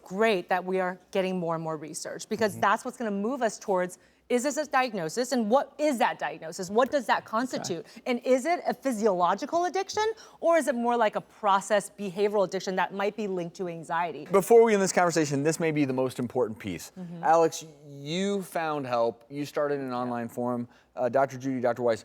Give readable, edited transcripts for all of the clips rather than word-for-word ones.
great that we are getting more and more research, because that's what's gonna move us towards, is this a diagnosis, and what is that diagnosis? What does that constitute? And is it a physiological addiction, or is it more like a process behavioral addiction that might be linked to anxiety? Before we end this conversation, this may be the most important piece. Alex, you found help. You started an online forum. Dr. Judy, Dr. Weiss,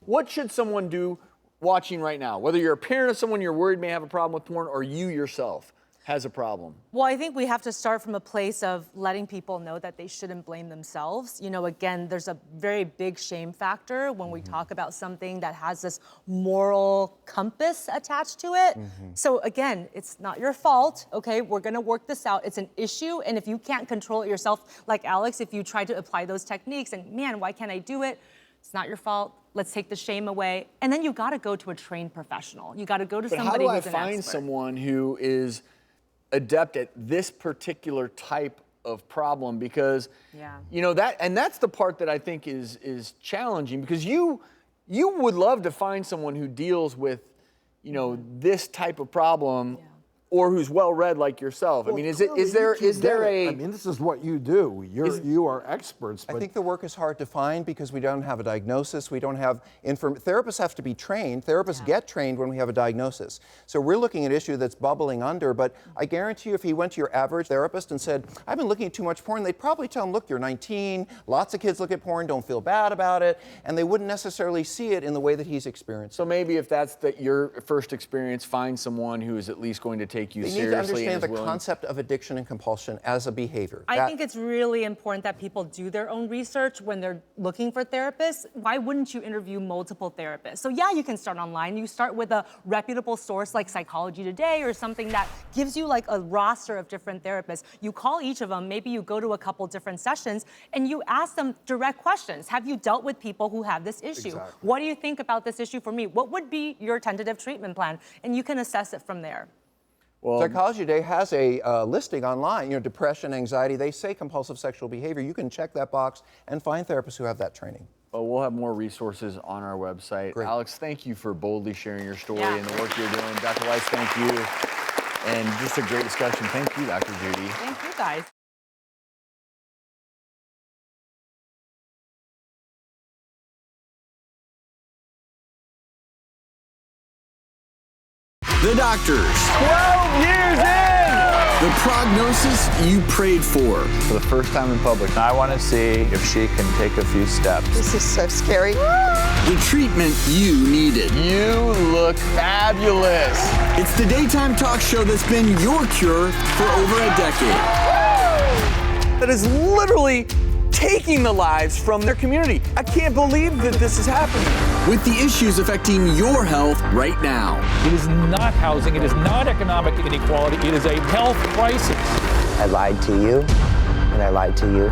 what should someone do watching right now? Whether you're a parent of someone you're worried may have a problem with porn, or you yourself has a problem? Well, I think we have to start from a place of letting people know that they shouldn't blame themselves. You know, again, there's a very big shame factor when we talk about something that has this moral compass attached to it. So again, it's not your fault, okay? We're gonna work this out. It's an issue, and if you can't control it yourself, like Alex, if you try to apply those techniques and, man, why can't I do it? It's not your fault. Let's take the shame away. And then you gotta go to a trained professional. You gotta go to somebody who's an expert. But how do I find someone who is adept at this particular type of problem? Because you know that's the part that I think is challenging, because you would love to find someone who deals with, you know, this type of problem, or who's well-read like yourself. Well, I mean, is there a... I mean, this is what you do. You are experts. But I think the work is hard to find because we don't have a diagnosis. We don't have therapists have to be trained. Therapists get trained when we have a diagnosis. So we're looking at an issue that's bubbling under, but I guarantee you if he went to your average therapist and said, I've been looking at too much porn, they'd probably tell him, look, you're 19, lots of kids look at porn, don't feel bad about it, and they wouldn't necessarily see it in the way that he's experienced. So maybe if that's your first experience, find someone who is at least going to take you They seriously. need to understand the concept of addiction and compulsion as a behavior. I think it's really important that people do their own research when they're looking for therapists. Why wouldn't you interview multiple therapists? So yeah, you can start online. You start with a reputable source like Psychology Today or something that gives you like a roster of different therapists. You call each of them, maybe you go to a couple different sessions, and you ask them direct questions. Have you dealt with people who have this issue? Exactly. What do you think about this issue for me? What would be your tentative treatment plan? And you can assess it from there. Well, Psychology Today has a listing online, you know, depression, anxiety. They say compulsive sexual behavior. You can check that box and find therapists who have that training. Well, we'll have more resources on our website. Great. Alex, thank you for boldly sharing your story and the work you're doing. Dr. Weiss, thank you. And just a great discussion. Thank you, Dr. Judy. Thank you, guys. The doctors. 12 years in! The prognosis you prayed for. For the first time in public. I want to see if she can take a few steps. This is so scary. The treatment you needed. You look fabulous. It's the daytime talk show that's been your cure for over a decade. That is literally taking the lives from their community. I can't believe that this is happening. With the issues affecting your health right now. It is not housing, it is not economic inequality, it is a health crisis. I lied to you, and I lied to you.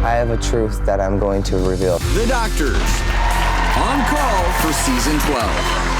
I have a truth that I'm going to reveal. The Doctors, on call for season 12.